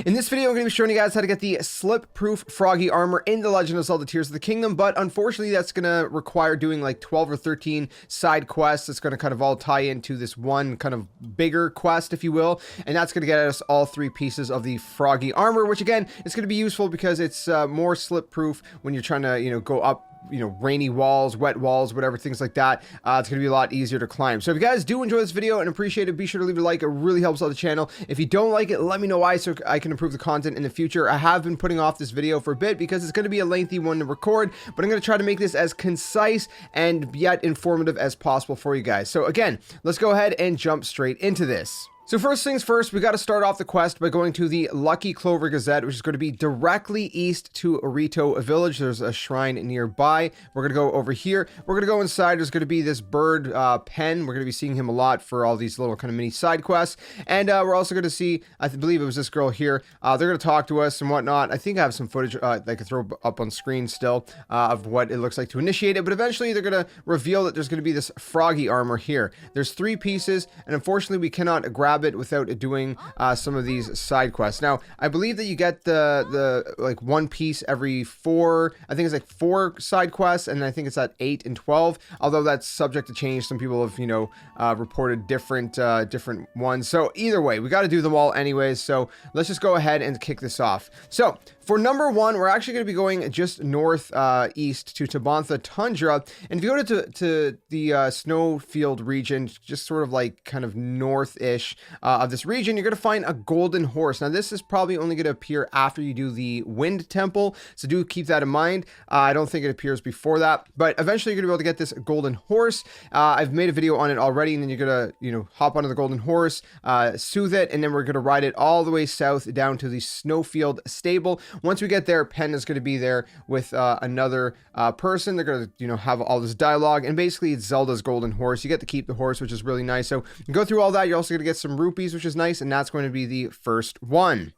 In this video, I'm going to be showing you guys how to get the slip-proof Froggy Armor in the Legend of Zelda Tears of the Kingdom, but unfortunately that's going to require doing like 12 or 13 side quests. That's going to kind of all tie into this one kind of bigger quest, if you will, and that's going to get us all 3 pieces of the Froggy Armor, which again, is going to be useful because it's more slip-proof when you're trying to, go up, rainy walls, wet walls, whatever, things like that. It's going to be a lot easier to climb. So if you guys do enjoy this video and appreciate it, be sure to leave a like. It really helps out the channel. If you don't like it, let me know why so I can improve the content in the future. I have been putting off this video for a bit because it's going to be a lengthy one to record, but I'm going to try to make this as concise and yet informative as possible for you guys. So again, let's go ahead and jump straight into this. So first things first, we got to start off the quest by going to the Lucky Clover Gazette, which is going to be directly east to Orito Village. There's a shrine nearby. We're going to go over here. We're going to go inside. There's going to be this bird pen. We're going to be seeing him a lot for all these little kind of mini side quests. And we're also going to see, I believe it was this girl here. They're going to talk to us and whatnot. I think I have some footage that I could throw up on screen still of what it looks like to initiate it. But eventually they're going to reveal that there's going to be this Froggy Armor here. There's 3 pieces, and unfortunately we cannot grab it without doing some of these side quests. Now, I believe that you get the like 1 piece every 4, I think it's like 4 side quests, and I think it's at 8 and 12, although that's subject to change. Some people have, reported different ones. So either way, we got to do them all anyways. So let's just go ahead and kick this off. So for number 1, we're actually going to be going just north east to Tabantha Tundra, and if you go to the Snowfield region, just sort of like kind of north-ish of this region, you're going to find a golden horse. Now this is probably only going to appear after you do the wind temple, so do keep that in mind. I don't think it appears before that, but eventually you're going to be able to get this golden horse. I've made a video on it already, and then you're going to hop onto the golden horse, soothe it, and then we're going to ride it all the way south down to the Snowfield stable. Once we get there, Pen is going to be there with another person. They're going to have all this dialogue, and basically it's Zelda's golden horse. You get to keep the horse, which is really nice. So you go through all that. You're also going to get some rupees, which is nice, and that's going to be the first one.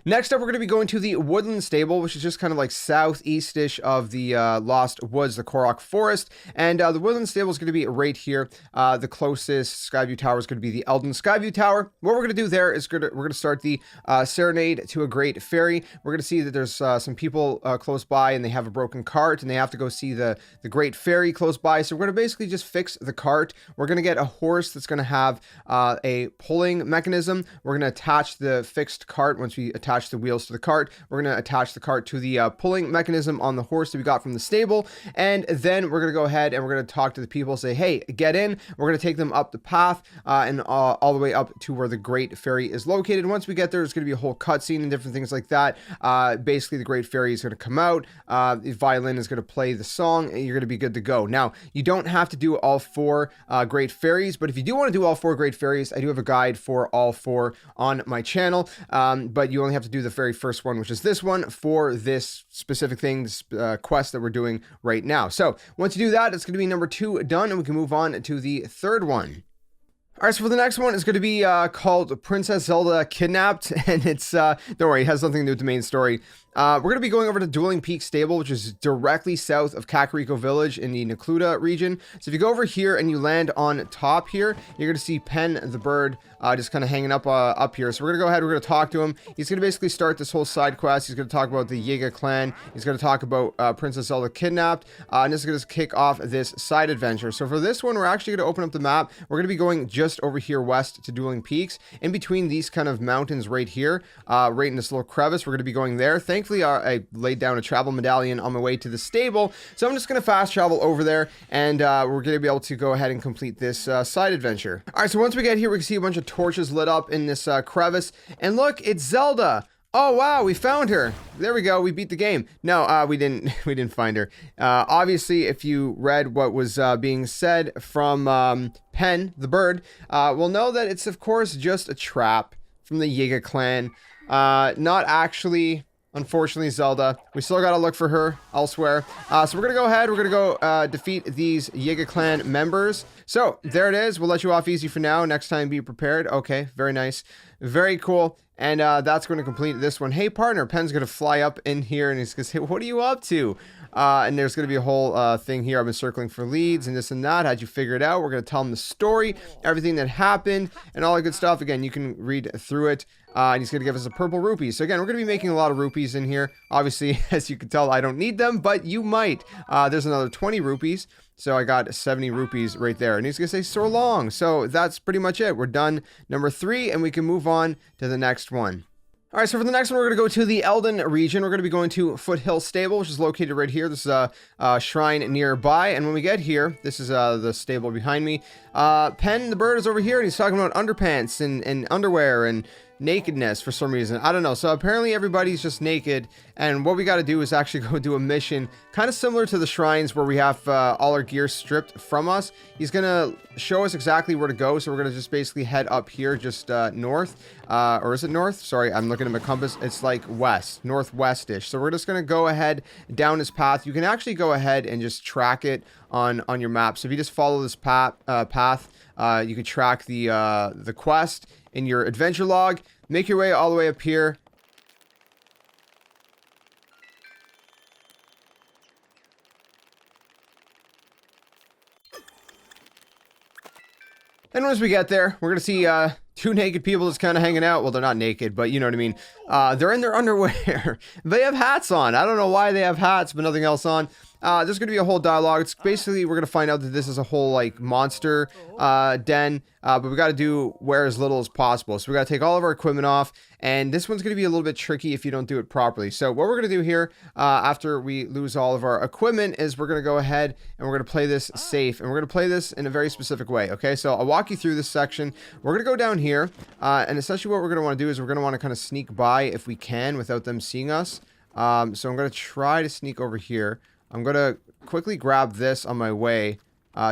Next up, we're going to be going to the Woodland stable, which is just kind of like southeast-ish of the Lost Woods, the Korok Forest. And the Woodland stable is going to be right here. The closest Skyview tower is going to be the Eldon Skyview Tower. What we're going to do there is we're going to start the Serenade to a Great Fairy. We're going to see that there's some people close by, and they have a broken cart, and they have to go see the Great Fairy close by. So we're going to basically just fix the cart. We're going to get a horse that's going to have a pulling mechanism. We're going to attach the fixed cart. Once we attach the wheels to the cart, we're going to attach the cart to the pulling mechanism on the horse that we got from the stable, and then we're going to go ahead and we're going to talk to the people, say, hey, get in. We're going to take them up the path and all the way up to where the Great Fairy is located. Once we get there, there's going to be a whole cutscene and different things like that. Basically, the Great Fairy is going to come out, the violin is going to play the song, and you're going to be good to go. Now, you don't have to do all 4 Great Fairies, but if you do want to do all 4 Great Fairies, I do have a guide for all 4 on my channel, but you only have to do the very first one, which is this one, for this specific thing, this quest that we're doing right now. So once you do that, it's going to be number 2 done, and we can move on to the third one. All right, so for the next one, it's going to be called Princess Zelda Kidnapped, and it's, don't worry, it has nothing to do with the main story. We're going to be going over to Dueling Peak Stable, which is directly south of Kakariko Village in the Necluda region. So if you go over here and you land on top here, you're going to see Pen the bird just kind of hanging up here. So we're going to go ahead, we're going to talk to him. He's going to basically start this whole side quest. He's going to talk about the Yiga clan. He's going to talk about Princess Zelda Kidnapped, and this is going to kick off this side adventure. So for this one, we're actually going to open up the map. We're going to be going just over here west to Dueling Peaks. In between these kind of mountains right here, right in this little crevice, we're going to be going there. Thankfully, I laid down a travel medallion on my way to the stable, so I'm just going to fast travel over there, and we're going to be able to go ahead and complete this side adventure. All right, so once we get here, we can see a bunch of torches lit up in this crevice, and look, it's Zelda. Oh wow, we found her. There we go, we beat the game. No, we didn't find her. Obviously, if you read what was being said from Pen the bird, we'll know that it's of course just a trap from the Yiga clan. Not actually, unfortunately, Zelda. We still gotta look for her elsewhere. So we're gonna go ahead, we're gonna go defeat these Yiga clan members. So there it is. We'll let you off easy for now. Next time, be prepared. Okay, very nice. Very cool. And that's going to complete this one. Hey, partner, Pen's going to fly up in here, and he's going to say, what are you up to? And there's going to be a whole thing here. I've been circling for leads and this and that. How'd you figure it out? We're going to tell him the story, everything that happened, and all that good stuff. Again, you can read through it and he's going to give us a purple rupee. So again, we're going to be making a lot of rupees in here. Obviously, as you can tell, I don't need them, but you might. There's another 20 rupees. So I got 70 rupees right there. And he's going to say so long. So that's pretty much it. We're done number 3, and we can move on to the next one. All right, so for the next one, we're going to go to the Eldon region. We're going to be going to Foothill Stable, which is located right here. This is a shrine nearby. And when we get here, this is the stable behind me. Penn the bird is over here, and he's talking about underpants and underwear and nakedness for some reason. I don't know. So apparently everybody's just naked, and what we got to do is actually go do a mission kind of similar to the shrines where we have all our gear stripped from us. He's gonna show us exactly where to go, so we're gonna just basically head up here, just north, or is it north? Sorry, I'm looking at my compass. It's like west, northwest-ish. So we're just gonna go ahead down this path. You can actually go ahead and just track it on your map. So if you just follow this path, you can track the quest in your adventure log. Make your way all the way up here. And once we get there, we're gonna see 2 naked people just kind of hanging out. Well, they're not naked, but you know what I mean. They're in their underwear. They have hats on. I don't know why they have hats, but nothing else on. There's going to be a whole dialogue. It's basically, we're going to find out that this is a whole, like, monster den. But we got to do wear as little as possible. So we got to take all of our equipment off. And this one's going to be a little bit tricky if you don't do it properly. So what we're going to do here, after we lose all of our equipment, is we're going to go ahead and we're going to play this safe. And we're going to play this in a very specific way. Okay, so I'll walk you through this section. We're going to go down here. And essentially what we're going to want to do is we're going to want to kind of sneak by if we can without them seeing us. So I'm going to try to sneak over here. I'm going to quickly grab this on my way,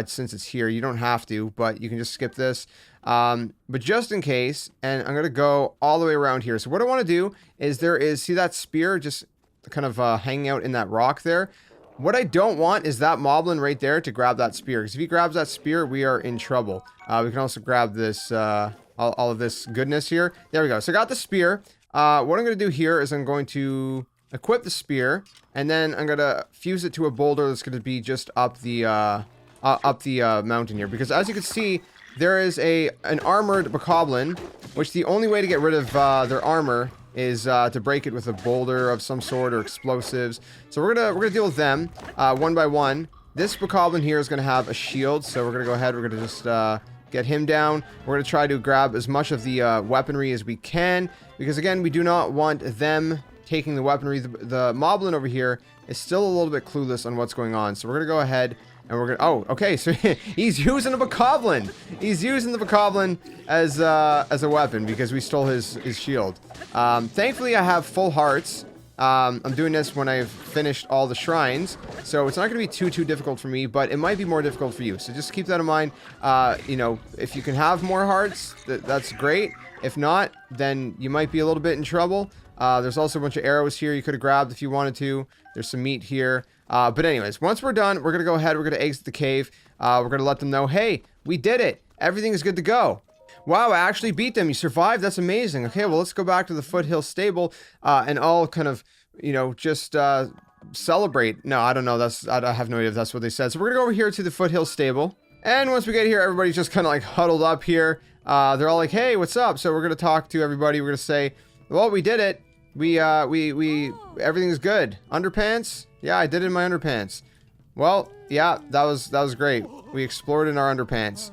since it's here. You don't have to, but you can just skip this. But just in case, and I'm going to go all the way around here. So what I want to do is see that spear just kind of hanging out in that rock there? What I don't want is that moblin right there to grab that spear. Because if he grabs that spear, we are in trouble. We can also grab this, all of this goodness here. There we go. So I got the spear. What I'm going to do here is I'm going to equip the spear, and then I'm gonna fuse it to a boulder that's gonna be just up the mountain here, because as you can see, there is an armored bokoblin, which the only way to get rid of their armor is to break it with a boulder of some sort or explosives. So we're gonna deal with them one by one. This bokoblin here is gonna have a shield, so we're gonna go ahead. We're gonna just get him down. We're gonna try to grab as much of the weaponry as we can, because again, we do not want them taking the weaponry. The moblin over here is still a little bit clueless on what's going on. So we're gonna go ahead and we're gonna, oh, okay, so he's using a bokoblin. He's using the bokoblin as a weapon because we stole his shield. Thankfully I have full hearts. I'm doing this when I've finished all the shrines, so it's not gonna be too difficult for me, but it might be more difficult for you. So just keep that in mind. You know, if you can have more hearts, that's great. If not, then you might be a little bit in trouble. There's also a bunch of arrows here you could have grabbed if you wanted to. There's some meat here. But anyways, once we're done, we're going to go ahead. We're going to exit the cave. We're going to let them know, hey, we did it. Everything is good to go. Wow, I actually beat them. You survived. That's amazing. Okay, well, let's go back to the Foothill stable and all kind of, you know, just celebrate. No, I don't know. I have no idea if that's what they said. So we're going to go over here to the Foothill stable. And once we get here, everybody's just kind of like huddled up here. They're all like, hey, what's up? So we're going to talk to everybody. We're going to say, well, we did it. Everything's good. Underpants? Yeah, I did it in my underpants. Well, yeah, that was great. We explored in our underpants.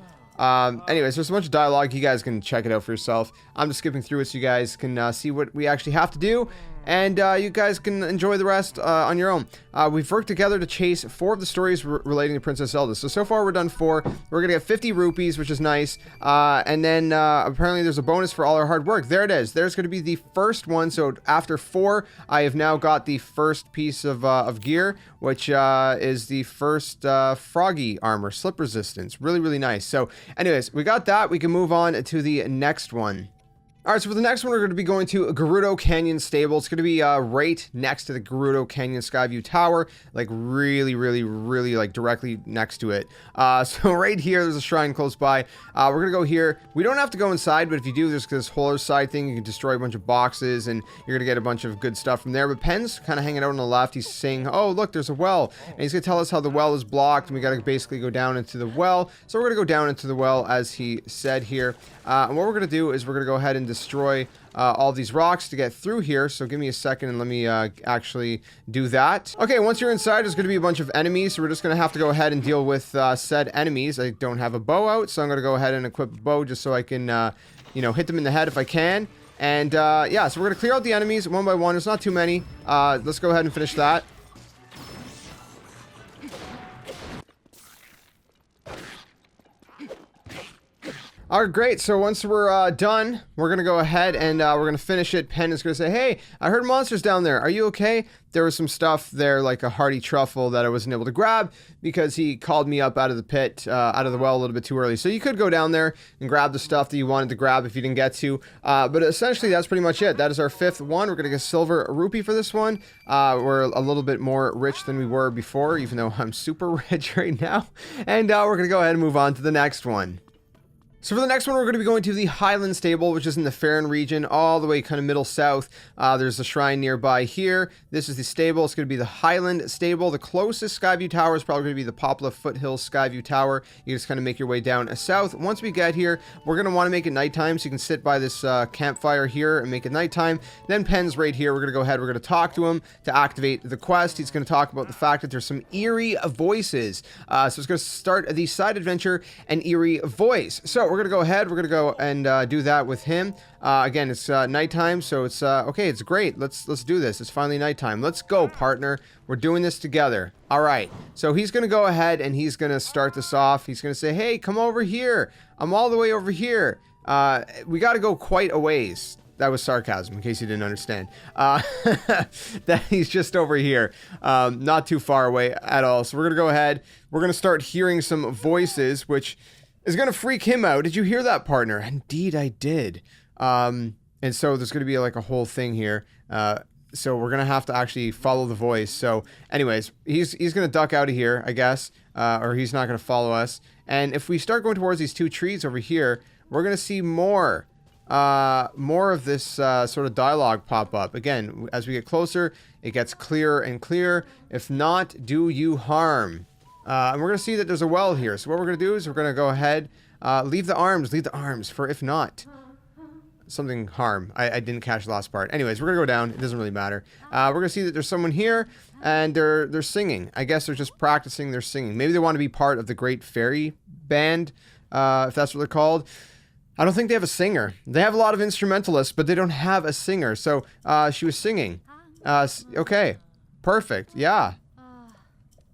Anyways, there's a bunch of dialogue. You guys can check it out for yourself. I'm just skipping through it so you guys can see what we actually have to do. And you guys can enjoy the rest on your own. We've worked together to chase 4 of the stories relating to Princess Zelda. So far we're done 4. We're going to get 50 rupees, which is nice. And then apparently there's a bonus for all our hard work. There it is. There's going to be the first one. So after 4, I have now got the first piece of gear, which is the first Froggy Armor, slip resistance. Really, really nice. So anyways, we got that. We can move on to the next one. Alright, so for the next one, we're going to be going to Gerudo Canyon Stable. It's going to be right next to the Gerudo Canyon Skyview Tower, like really, like directly next to it. So right here, there's a shrine close by. We're going to go here. We don't have to go inside, but if you do, there's this whole other side thing. You can destroy a bunch of boxes, and you're going to get a bunch of good stuff from there. But Penn's kind of hanging out on the left. He's saying, oh, look, there's a well. And he's going to tell us how the well is blocked, and we got to basically go down into the well. So we're going to go down into the well, as he said here. And what we're going to do is we're going to go ahead and destroy all these rocks to get through here. So give me a second and let me actually do that. Okay, once you're inside, there's going to be a bunch of enemies. So we're just going to have to go ahead and deal with said enemies. I don't have a bow out, so I'm going to go ahead and equip a bow just so I can, you know, hit them in the head if I can. And yeah, so we're going to clear out the enemies one by one. There's not too many. Let's go ahead and finish that. Alright, great. So once we're done, we're going to go ahead and we're going to finish it. Pen is going to say, hey, I heard monsters down there. Are you okay? There was some stuff there, like a hardy truffle that I wasn't able to grab because he called me up out of the pit, out of the well a little bit too early. So you could go down there and grab the stuff that you wanted to grab if you didn't get to. But essentially, that's pretty much it. That is our 5th one. We're going to get silver rupee for this one. We're a little bit more rich than we were before, even though I'm super rich right now. And we're going to go ahead and move on to the next one. So for the next one, we're going to be going to the Highland stable, which is in the Serenne region, all the way kind of middle south. There's a shrine nearby here. This is the stable. It's going to be the Highland stable. The closest Skyview tower is probably going to be the Poplar Foothill Skyview tower. You just kind of make your way down south. Once we get here, we're going to want to make it nighttime, so you can sit by this campfire here and make it nighttime. Then Pen's right here. We're going to go ahead. We're going to talk to him to activate the quest. He's going to talk about the fact that there's some eerie voices. So it's going to start the side adventure, an eerie voice. So we're going to go ahead. We're going to go and do that with him. Again, it's nighttime, so it's okay. It's great. Let's do this. It's finally nighttime. Let's go, partner. We're doing this together. All right. So he's going to go ahead and he's going to start this off. He's going to say, hey, come over here. I'm all the way over here. We got to go quite a ways. That was sarcasm, in case you didn't understand. That he's just over here, not too far away at all. So we're going to go ahead. We're going to start hearing some voices, which is going to freak him out. Did you hear that, partner? Indeed, I did. And so there's going to be like a whole thing here. So we're going to have to actually follow the voice. So anyways, he's going to duck out of here, I guess, or he's not going to follow us. And if we start going towards these two trees over here, we're going to see more of this sort of dialogue pop up. Again, as we get closer, it gets clearer and clearer. If not, do you harm? And we're going to see that there's a well here. So what we're going to do is we're going to go ahead, leave the arms, for if not, something harm. I didn't catch the last part. Anyways, we're going to go down. It doesn't really matter. We're going to see that there's someone here, and they're singing. I guess they're just practicing their singing. Maybe they want to be part of the Great Fairy Band, if that's what they're called. I don't think they have a singer. They have a lot of instrumentalists, but they don't have a singer. So she was singing. Okay, perfect. Yeah.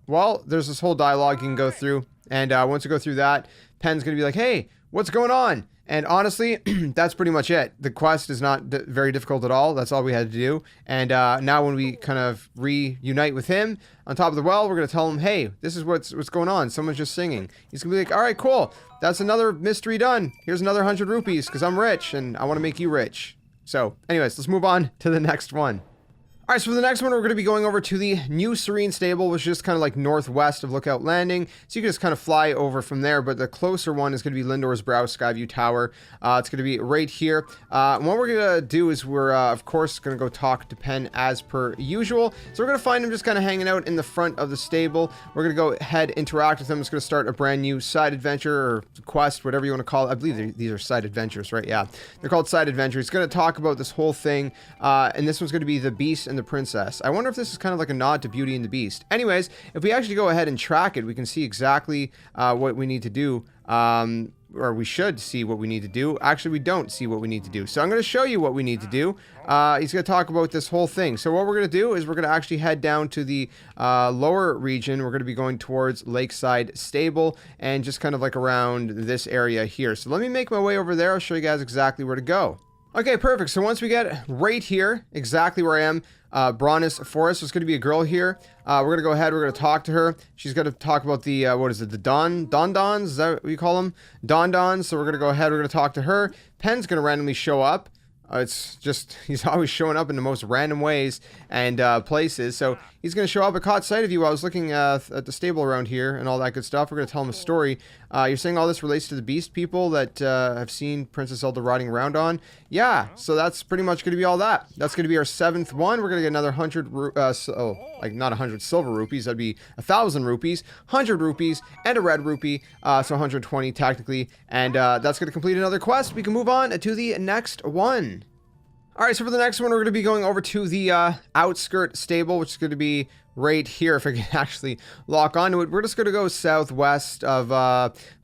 Well, there's this whole dialogue you can go through, and once you go through that, Pen's going to be like, hey, what's going on? And honestly, that's pretty much it. The quest is not very difficult at all. That's all we had to do. And now when we kind of reunite with him on top of the well, we're going to tell him, hey, this is what's going on. Someone's just singing. He's going to be like, all right, cool. That's another mystery done. Here's another 100 rupees because I'm rich and I want to make you rich. So anyways, let's move on to the next one. All right, so for the next one, we're going to be going over to the new Serene stable, which is just kind of like northwest of Lookout Landing. So you can just kind of fly over from there, but the closer one is going to be Lindor's Brow Skyview Tower. It's going to be right here. And what we're going to do is we're, of course, going to go talk to Pen as per usual. So we're going to find him just kind of hanging out in the front of the stable. We're going to go ahead, interact with him. It's going to start a brand new side adventure or quest, whatever you want to call it. I believe these are side adventures, right? Yeah, they're called side adventures. He's going to talk about this whole thing, and this one's going to be the Beast and the Princess. I wonder if this is kind of like a nod to Beauty and the Beast. Anyways, if we actually go ahead and track it, we can see exactly what we need to do, or we should see what we need to do. Actually, we don't see what we need to do. So I'm going to show you what we need to do. He's going to talk about this whole thing. So what we're going to do is we're going to actually head down to the lower region. We're going to be going towards Lakeside Stable and just kind of like around this area here. So let me make my way over there. I'll show you guys exactly where to go. Okay, perfect. So once we get right here, exactly where I am, Braunus Forest, there's going to be a girl here. We're going to go ahead, we're going to talk to her. She's going to talk about the, what is it, the Dons? Is that what you call them? Dons. So we're going to go ahead, we're going to talk to her. Pen's going to randomly show up. It's just, he's always showing up in the most random ways and places. So he's going to show up. I caught sight of you while I was looking at the stable around here and all that good stuff. We're going to tell him a story. You're saying all this relates to the beast people that have seen Princess Zelda riding around on? Yeah, so that's pretty much going to be all that. That's going to be our 7th one. We're going to get another 100, like not 100 silver rupees. That'd be 1,000 rupees, 100 rupees, and a red rupee. So 120 technically. And that's going to complete another quest. We can move on to the next one. All right, so for the next one, we're going to be going over to the Outskirt stable, which is going to be right here. If I can actually lock onto it, we're just going to go southwest of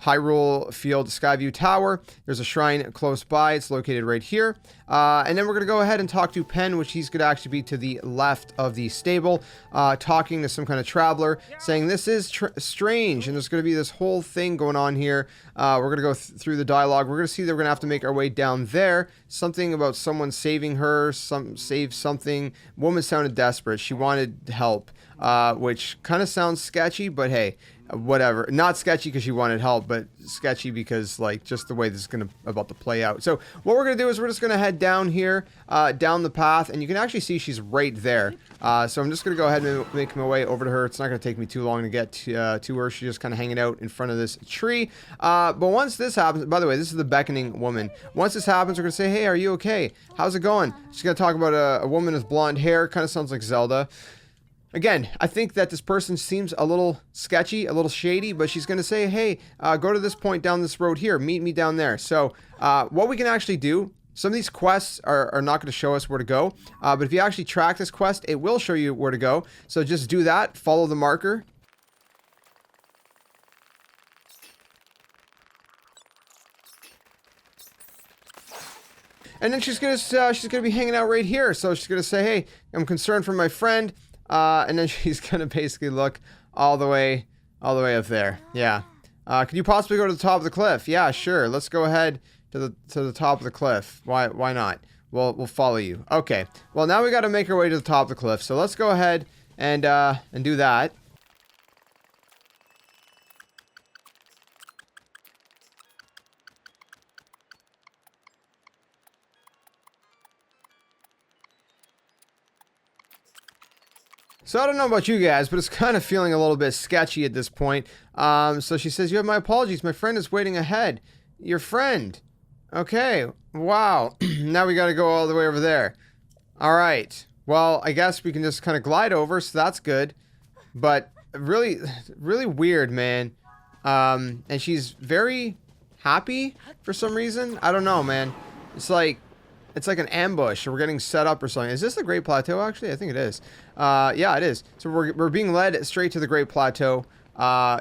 Hyrule Field Skyview Tower. There's a shrine close by. It's located right here. And then we're going to go ahead and talk to Pen, which he's going to actually be to the left of the stable, talking to some kind of traveler, saying this is strange, and there's going to be this whole thing going on here. We're going to go through the dialogue. We're going to see that we're going to have to make our way down there. Something about someone saving her, save something. Woman sounded desperate. She wanted help, which kind of sounds sketchy, but hey, whatever. Not sketchy because she wanted help, but sketchy because like just the way this is about to play out. So what we're gonna do is we're just gonna head down here, down the path, and you can actually see she's right there. So I'm just gonna go ahead and make my way over to her. It's not gonna take me too long to get to her. She's just kind of hanging out in front of this tree. But once this happens, by the way, this is the beckoning woman. Once this happens, we're gonna say, hey, are you okay? How's it going? She's gonna talk about a woman with blonde hair. Kind of sounds like Zelda. Again, I think that this person seems a little sketchy, a little shady, but she's going to say, hey, go to this point down this road here. Meet me down there. So what we can actually do, some of these quests are not going to show us where to go. But if you actually track this quest, it will show you where to go. So just do that. Follow the marker. And then she's gonna be hanging out right here. So she's gonna say, hey, I'm concerned for my friend. And then she's gonna basically look all the way up there. Yeah. Could you possibly go to the top of the cliff? Yeah, sure. Let's go ahead to the top of the cliff. Why not? We'll follow you. Okay. Well, now we got to make our way to the top of the cliff. So let's go ahead and do that. So I don't know about you guys, but it's kind of feeling a little bit sketchy at this point. So she says, you have my apologies. My friend is waiting ahead. Your friend. Okay. Wow. Now we got to go all the way over there. All right. Well, I guess we can just kind of glide over, so that's good. But really, really weird, man. And she's very happy for some reason. I don't know, man. It's like an ambush, or we're getting set up or something. Is this the Great Plateau, actually? I think it is. Yeah, it is. So we're being led straight to the Great Plateau.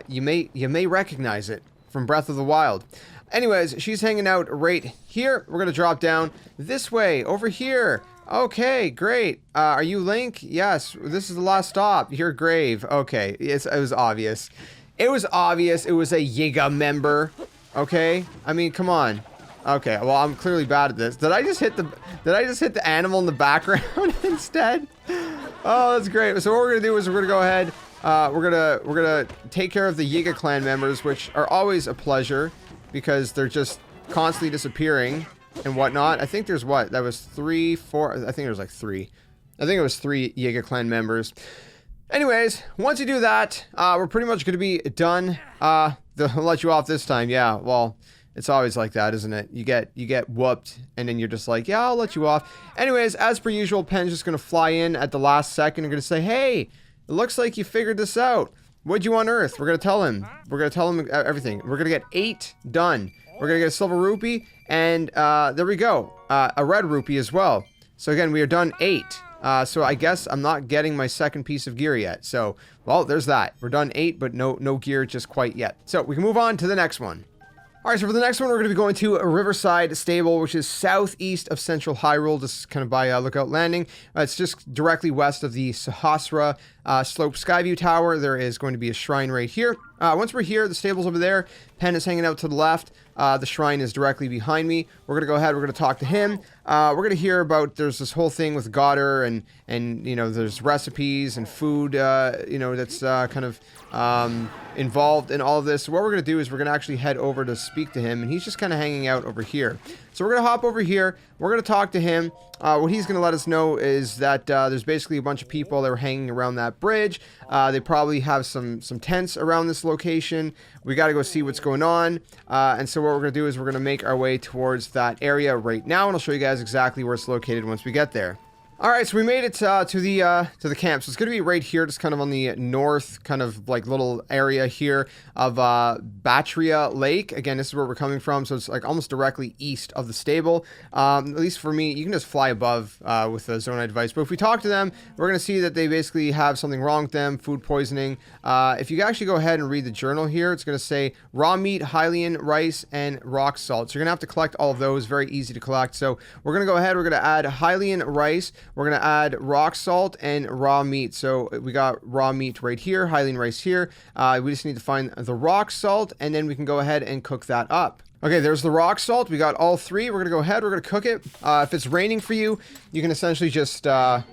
You may recognize it from Breath of the Wild. Anyways, she's hanging out right here. We're going to drop down this way, over here. Okay, great. Are you Link? Yes, this is the last stop. Your grave. Okay, it was obvious. It was obvious it was a Yiga member. Okay? I mean, come on. Okay, well, I'm clearly bad at this. Did I just hit the animal in the background instead? Oh, that's great. So what we're gonna do is we're gonna go ahead. We're gonna take care of the Yiga clan members, which are always a pleasure because they're just constantly disappearing and whatnot. I think there's what? That was 3, 4. I think there was like 3. I think it was 3 Yiga clan members. Anyways, once you do that, we're pretty much gonna be done. They'll let you off this time. Yeah. Well. It's always like that, isn't it? You get whooped, and then you're just like, yeah, I'll let you off. Anyways, as per usual, Pen's just going to fly in at the last second and going to say, hey, it looks like you figured this out. What'd you unearth? We're going to tell him. We're going to tell him everything. We're going to get 8 done. We're going to get a silver rupee, and there we go. A red rupee as well. So again, we are done 8. So I guess I'm not getting my second piece of gear yet. So, well, there's that. We're done 8, but no gear just quite yet. So we can move on to the next one. Alright, so for the next one, we're going to be going to a Riverside stable, which is southeast of central Hyrule, just kind of by Lookout Landing. It's just directly west of the Sahasra Slope Skyview Tower. There is going to be a shrine right here. Once we're here, the stable's over there. Pen is hanging out to the left. The shrine is directly behind me. We're going to go ahead. We're going to talk to him. We're going to hear about, there's this whole thing with Goddard and you know, there's recipes and food, you know, that's kind of involved in all of this. So what we're going to do is we're going to actually head over to speak to him, and he's just kind of hanging out over here. So we're going to hop over here. We're going to talk to him. What he's going to let us know is that there's basically a bunch of people that are hanging around that bridge. They probably have some tents around this location. We got to go see what's going on. And so what we're going to do is we're going to make our way towards that area right now, and I'll show you guys exactly where it's located once we get there. All right, so we made it to the camp. So it's going to be right here, just kind of on the north, kind of like little area here of Batria Lake. Again, this is where we're coming from, so it's like almost directly east of the stable. At least for me, you can just fly above with the Zonai device. But if we talk to them, we're going to see that they basically have something wrong with them, food poisoning. If you actually go ahead and read the journal here, it's going to say raw meat, Highland rice, and rock salt. So you're going to have to collect all of those. Very easy to collect. So we're going to go ahead. We're going to add Highland rice. We're going to add rock salt and raw meat. So we got raw meat right here, Highland rice here. We just need to find the rock salt, and then we can go ahead and cook that up. Okay, there's the rock salt. We got all three. We're going to go ahead. We're going to cook it. If it's raining for you, you can essentially just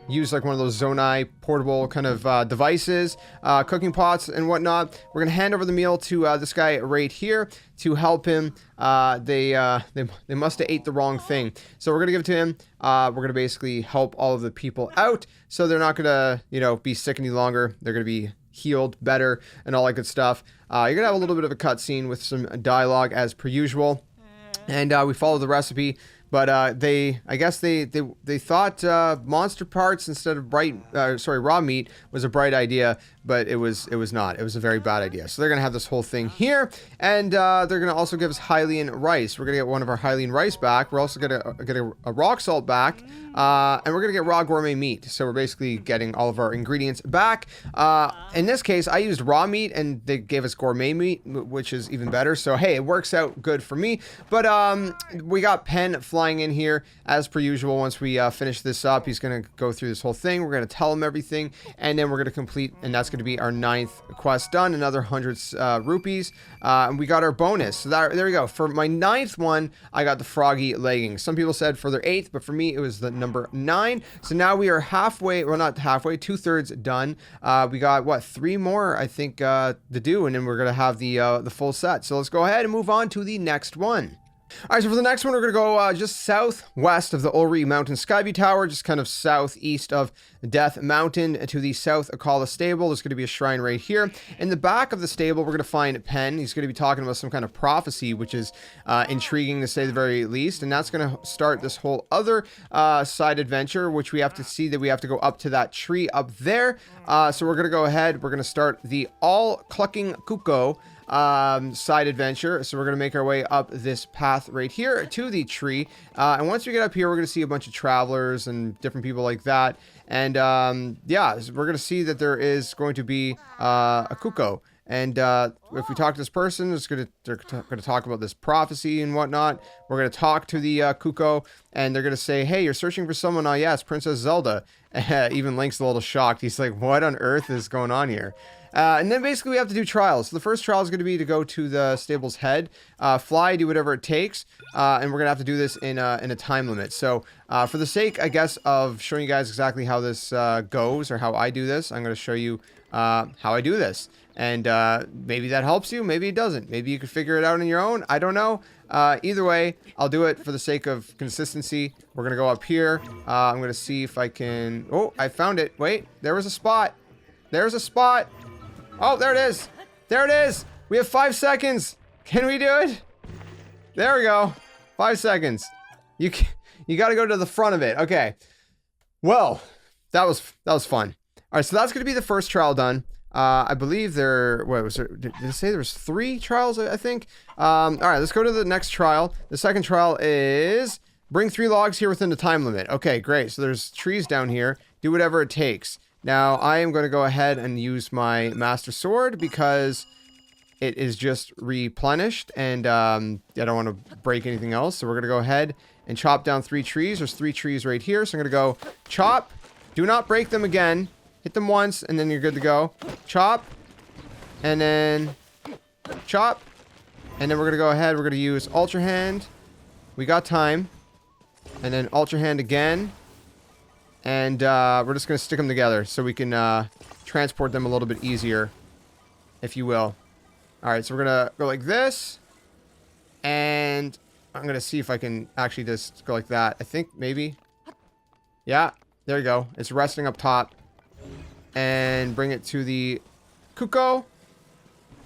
use like one of those Zonai portable kind of devices, cooking pots and whatnot. We're going to hand over the meal to this guy right here to help him. They must have ate the wrong thing. So we're going to give it to him. We're going to basically help all of the people out so they're not going to, you know, be sick any longer. They're going to be healed better and all that good stuff. You're gonna have a little bit of a cutscene with some dialogue as per usual, and we follow the recipe. But I guess they thought monster parts instead of raw meat was a bright idea, but it was not. It was a very bad idea. So they're gonna have this whole thing here, and they're gonna also give us Highland rice. We're gonna get one of our Highland rice back. We're also gonna get a rock salt back, and we're gonna get raw gourmet meat. So we're basically getting all of our ingredients back. In this case, I used raw meat, and they gave us gourmet meat, which is even better. So hey, it works out good for me. But we got Penn flying in here as per usual. Once we finish this up, he's going to go through this whole thing. We're going to tell him everything, and then we're going to complete, and that's going to be our 9th quest done, another 100 rupees, and we got our bonus. So there we go. For my 9th one, I got the Froggy leggings. Some people said for their 8th, but for me it was the number 9. So now we are halfway, well, not halfway, 2/3 done. We got what, 3 more I think to do, and then we're going to have the full set. So let's go ahead and move on to the next one. All right, so for the next one, we're going to go just southwest of the Eerie Mountain Skyview Tower, just kind of southeast of Death Mountain to the south Akkala stable. There's going to be a shrine right here. In the back of the stable, we're going to find Penn. He's going to be talking about some kind of prophecy, which is intriguing to say the very least. And that's going to start this whole other side adventure, which we have to see that we have to go up to that tree up there. So we're going to go ahead. We're going to start the All-Clucking Cucco side adventure. So we're going to make our way up this path right here to the tree. And once we get up here, we're going to see a bunch of travelers and different people like that. And yeah, we're going to see that there is going to be a Cucco. And if we talk to this person, they're going to talk about this prophecy and whatnot. We're going to talk to the Cucco, and they're going to say, hey, you're searching for someone. Oh, yes, Princess Zelda. Even Link's a little shocked. He's like, what on earth is going on here? And then basically we have to do trials. So the first trial is going to be to go to the stable's head, fly, do whatever it takes, and we're going to have to do this in a time limit. So for the sake, I guess, of showing you guys exactly how this goes or how I do this, I'm going to show you how I do this. And maybe that helps you, maybe it doesn't. Maybe you could figure it out on your own. I don't know. Either way, I'll do it for the sake of consistency. We're going to go up here. I'm going to see if I can... Oh, I found it. Wait, there was a spot. There's a spot. Oh, there it is. There it is. We have 5 seconds. Can we do it? There we go. 5 seconds. You got to go to the front of it. Okay. Well, that was fun. All right, so that's going to be the first trial done. I believe there, what was there? Did it say there was 3 trials, I think? All right, let's go to the next trial. The second trial is bring 3 logs here within the time limit. Okay, great. So there's trees down here. Do whatever it takes. Now, I am going to go ahead and use my Master Sword because it is just replenished, and I don't want to break anything else. So we're going to go ahead and chop down 3 trees. There's 3 trees right here. So I'm going to go chop. Do not break them again. Hit them once, and then you're good to go. Chop. And then chop. And then we're going to go ahead. We're going to use Ultra Hand. We got time. And then Ultra Hand again. And we're just going to stick them together so we can transport them a little bit easier, if you will. All right, so we're going to go like this. And I'm going to see if I can actually just go like that. I think maybe. Yeah, there you go. It's resting up top. And bring it to the Cucco.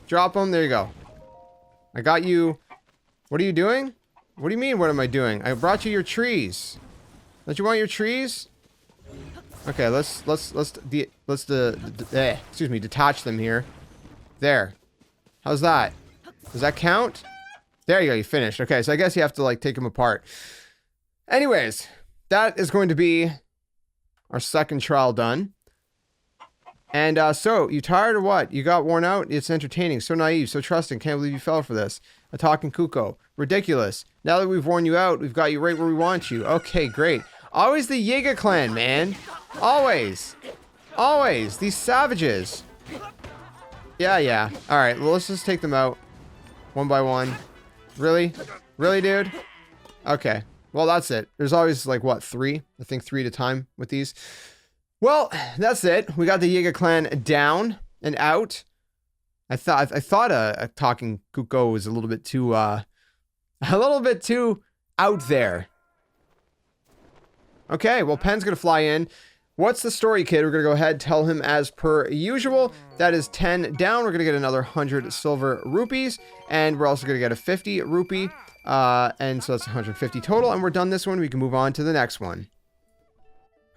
Drop them. There you go. I got you. What are you doing? What do you mean, what am I doing? I brought you your trees. Don't you want your trees? Okay, excuse me, detach them here. There. How's that? Does that count? There you go, you finished. Okay, so I guess you have to like take them apart. Anyways, that is going to be our second trial done. And so, you tired or what? You got worn out? It's entertaining, so naive, so trusting. Can't believe you fell for this. A talking Cucco. Ridiculous. Now that we've worn you out, we've got you right where we want you. Okay, great. Always the Yiga clan, man. Always. Always. These savages. Yeah. Alright, well, let's just take them out. One by one. Really? Really, dude? Okay. Well, that's it. There's always, like, what, 3? I think 3 at a time with these. Well, that's it. We got the Yiga clan down and out. I thought a talking Cucco was a little bit too out there. Okay, well, Pen's gonna fly in. What's the story, kid? We're gonna go ahead, tell him as per usual. That is 10 down. We're gonna get another 100 silver rupees, and we're also gonna get a 50 rupee. And so that's 150 total, and we're done this one. We can move on to the next one.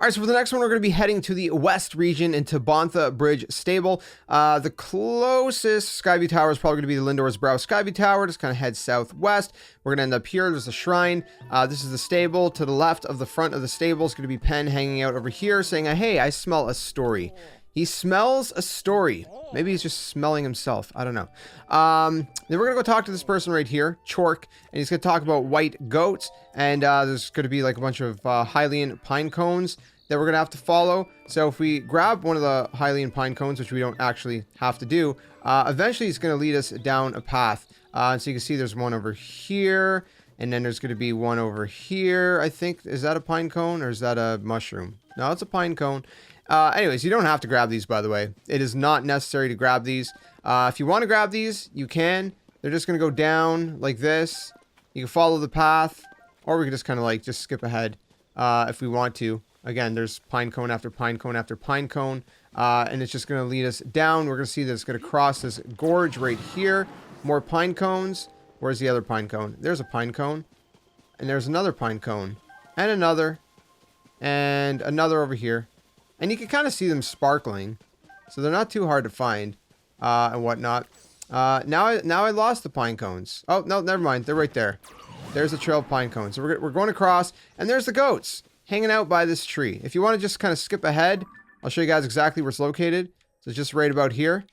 Alright, so for the next one, we're going to be heading to the west region in Tabantha Bridge Stable. The closest Skyview Tower is probably going to be the Lindor's Brow Skyview Tower. Just kind of head southwest. We're going to end up here. There's a shrine. This is the stable. To the left of the front of the stable is going to be Pen hanging out over here saying, hey, I smell a story. He smells a story. Maybe he's just smelling himself. I don't know. Then we're going to go talk to this person right here, Chork, and he's going to talk about white goats. And there's going to be like a bunch of Highland pine cones that we're going to have to follow. So if we grab one of the Highland pine cones, which we don't actually have to do, eventually it's going to lead us down a path. So you can see there's one over here. And then there's going to be one over here, I think. Is that a pine cone or is that a mushroom? No, it's a pine cone. Anyways, you don't have to grab these, by the way. It is not necessary to grab these. If you want to grab these, you can. They're just going to go down like this. You can follow the path, or we can just kind of like just skip ahead if we want to. Again, there's pine cone after pine cone after pine cone, and it's just going to lead us down. We're going to see that it's going to cross this gorge right here. More pine cones. Where's the other pine cone? There's a pine cone, and there's another pine cone, and another over here. And you can kind of see them sparkling. So they're not too hard to find. And whatnot. Now I lost the pine cones. Oh, no, never mind. They're right there. There's a trail of pine cones. So we're going across. And there's the goats hanging out by this tree. If you want to just kind of skip ahead, I'll show you guys exactly where it's located. So it's just right about here.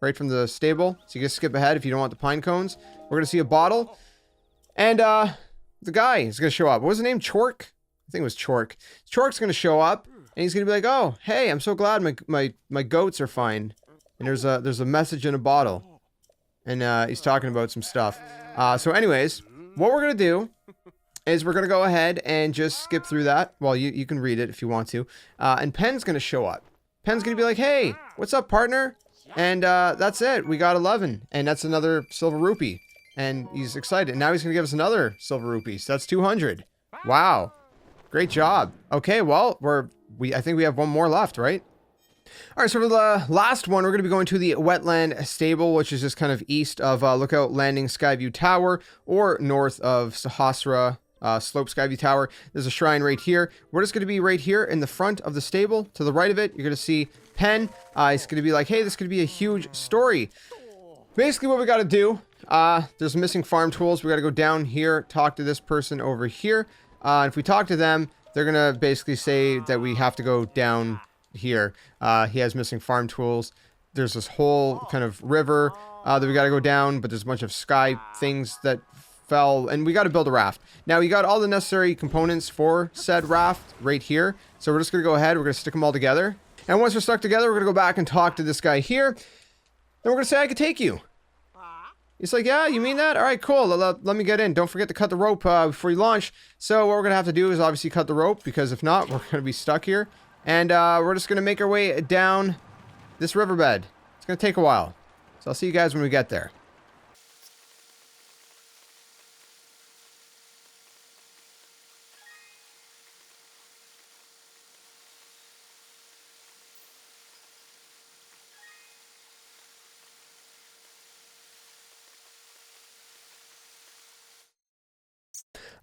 Right from the stable. So you can skip ahead if you don't want the pine cones. We're going to see a bottle. And the guy is going to show up. What was the name? Chork? I think it was Chork. Chork's going to show up. And he's gonna be like, "Oh, hey, I'm so glad my goats are fine." And there's a message in a bottle, and he's talking about some stuff. So, anyways, what we're gonna do is we're gonna go ahead and just skip through that. Well, you can read it if you want to. And Pen's gonna show up. Pen's gonna be like, "Hey, what's up, partner?" And that's it. We got 11, and that's another silver rupee. And he's excited. Now he's gonna give us another silver rupee. So that's 200. Wow, great job. Okay, well I think we have one more left, right? All right, so for the last one, we're going to be going to the Wetland Stable, which is just kind of east of Lookout Landing Skyview Tower, or north of Sahasra Slope Skyview Tower. There's a shrine right here. We're just going to be right here in the front of the stable. To the right of it, you're going to see Pen. He's going to be like, hey, this could be a huge story. Basically, what we got to do, there's missing farm tools. We got to go down here, talk to this person over here. And if we talk to them, they're going to basically say that we have to go down here. He has missing farm tools. There's this whole kind of river that we got to go down, but there's a bunch of sky things that fell, and we got to build a raft. Now, you got all the necessary components for said raft right here. So we're just going to go ahead. We're going to stick them all together. And once we're stuck together, we're going to go back and talk to this guy here. Then we're going to say, I could take you. He's like, yeah, you mean that? All right, cool. Let me get in. Don't forget to cut the rope before you launch. So what we're going to have to do is obviously cut the rope, because if not, we're going to be stuck here. And we're just going to make our way down this riverbed. It's going to take a while. So I'll see you guys when we get there.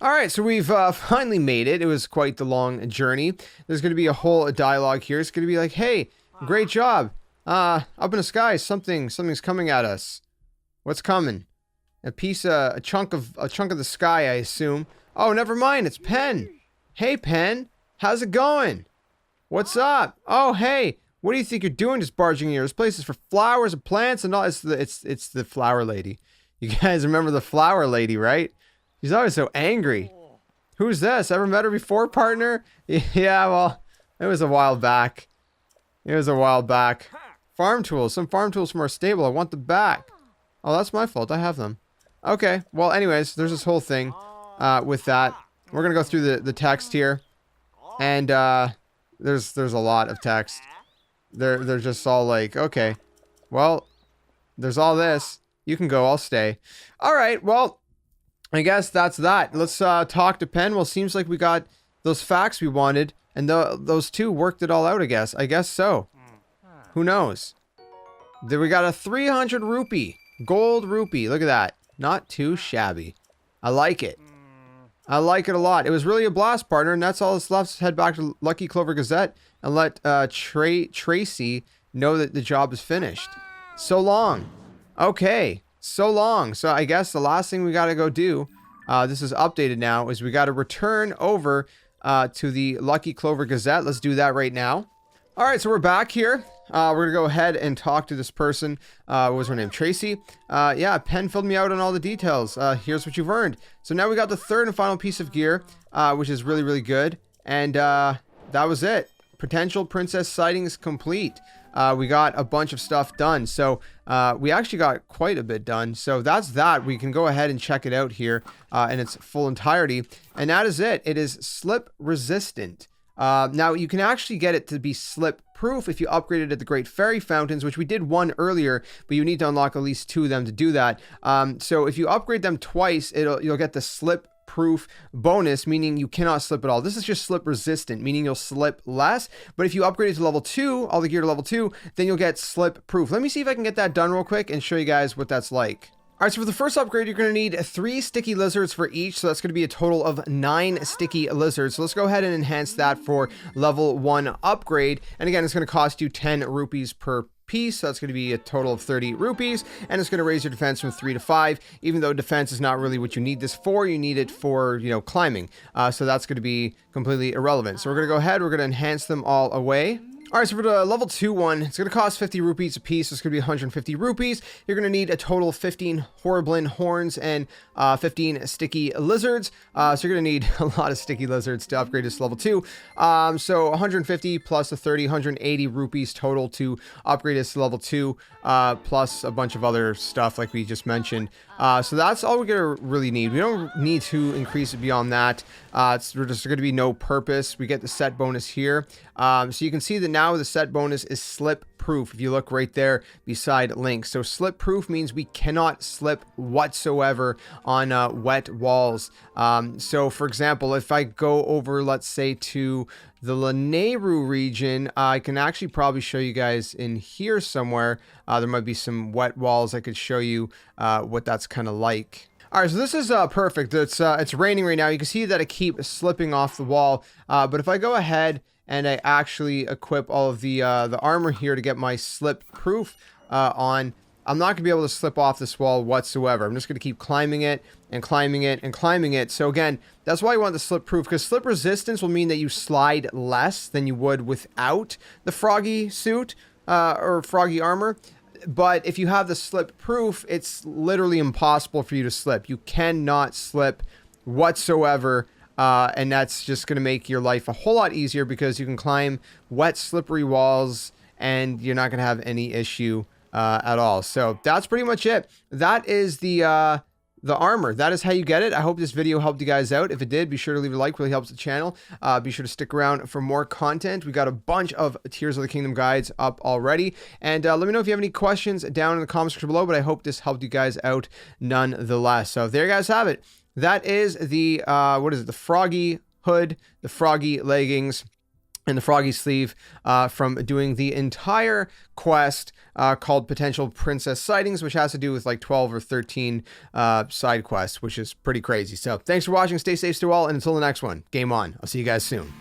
All right, so we've finally made it. It was quite the long journey. There's going to be a whole dialogue here. It's going to be like, hey, great job. Up in the sky, something's coming at us. What's coming? A chunk of the sky, I assume. Oh, never mind. It's Pen. Hey, Pen. How's it going? What's up? Oh, hey. What do you think you're doing just barging in here? This place is for flowers and plants and all. It's the flower lady. You guys remember the flower lady, right? She's always so angry. Who's this? Ever met her before, partner? Yeah, well, it was a while back. Farm tools. Some farm tools from our stable. I want them back. Oh, that's my fault. I have them. Okay. Well, anyways, there's this whole thing with that. We're going to go through the text here. And there's a lot of text. They're just all like, okay, well, there's all this. You can go. I'll stay. All right. Well, I guess that's that. Let's talk to Pen. Well, seems like we got those facts we wanted, and those two worked it all out, I guess. I guess so. Who knows? Then we got a 300 rupee. Gold rupee. Look at that. Not too shabby. I like it. I like it a lot. It was really a blast, partner, and that's all that's left. Let's head back to Lucky Clover Gazette and let Tracy know that the job is finished. So long. Okay. So long. So I guess the last thing we got to go do, this is updated now, is we got to return over to the Lucky Clover Gazette. Let's do that right now. All right, so we're back here. We're going to go ahead and talk to this person. What was her name? Tracy. Yeah, Pen filled me out on all the details. Here's what you've earned. So now we got the third and final piece of gear, which is really, really good. And that was it. Potential Princess Sightings complete. We got a bunch of stuff done. So we actually got quite a bit done. So that's that. We can go ahead and check it out here in its full entirety. And that is it. It is slip resistant. Now you can actually get it to be slip proof if you upgrade it at the Great Fairy Fountains, which we did one earlier, but you need to unlock at least 2 of them to do that. So if you upgrade them twice, you'll get the slip proof bonus, meaning you cannot slip at all. This is just slip resistant, meaning you'll slip less. But if you upgrade it to level 2, all the gear to level 2, then you'll get slip proof. Let me see if I can get that done real quick and show you guys what that's like. All right, so for the first upgrade, you're going to need 3 sticky lizards for each. So that's going to be a total of 9 sticky lizards. So let's go ahead and enhance that for level 1 upgrade. And again, it's going to cost you 10 rupees per piece. So that's going to be a total of 30 rupees. And it's going to raise your defense from 3 to 5, even though defense is not really what you need this for. You need it for, climbing. So that's going to be completely irrelevant. So we're going to go ahead. We're going to enhance them all away. All right, so for the level 2 one, it's going to cost 50 rupees a piece. So it's going to be 150 rupees. You're going to need a total of 15 Horriblin horns and 15 sticky lizards. So you're going to need a lot of sticky lizards to upgrade this to level 2. So 150 plus the 30, 180 rupees total to upgrade this to level 2, plus a bunch of other stuff like we just mentioned. So that's all we're going to really need. We don't need to increase it beyond that. We're just going to be no purpose. We get the set bonus here. So you can see that now the set bonus is slip proof. If you look right there beside Link. So slip proof means we cannot slip whatsoever on wet walls. So for example, if I go over, let's say, to the Lanayru region, I can actually probably show you guys in here somewhere. There might be some wet walls. I could show you what that's kind of like. All right, so this is perfect. It's raining right now. You can see that I keep slipping off the wall. But if I go ahead and I actually equip all of the armor here to get my slip proof on, I'm not gonna be able to slip off this wall whatsoever. I'm just gonna keep climbing it and climbing it and climbing it. So again, that's why you want the slip proof, because slip resistance will mean that you slide less than you would without the Froggy suit or Froggy armor. But if you have the slip proof, it's literally impossible for you to slip. You cannot slip whatsoever. And that's just going to make your life a whole lot easier because you can climb wet, slippery walls and you're not going to have any issue at all. So that's pretty much it. That is the armor. That is how you get it. I hope this video helped you guys out. If it did, be sure to leave a like. Really helps the channel. Be sure to stick around for more content. We got a bunch of Tears of the Kingdom guides up already. And let me know if you have any questions down in the comments section below. But I hope this helped you guys out nonetheless. So there you guys have it. That is the, what is it? The Froggy hood, the Froggy leggings, and the Froggy sleeve from doing the entire quest called Potential Princess Sightings, which has to do with like 12 or 13 side quests, which is pretty crazy. So thanks for watching. Stay safe to all, and until the next one, game on. I'll see you guys soon.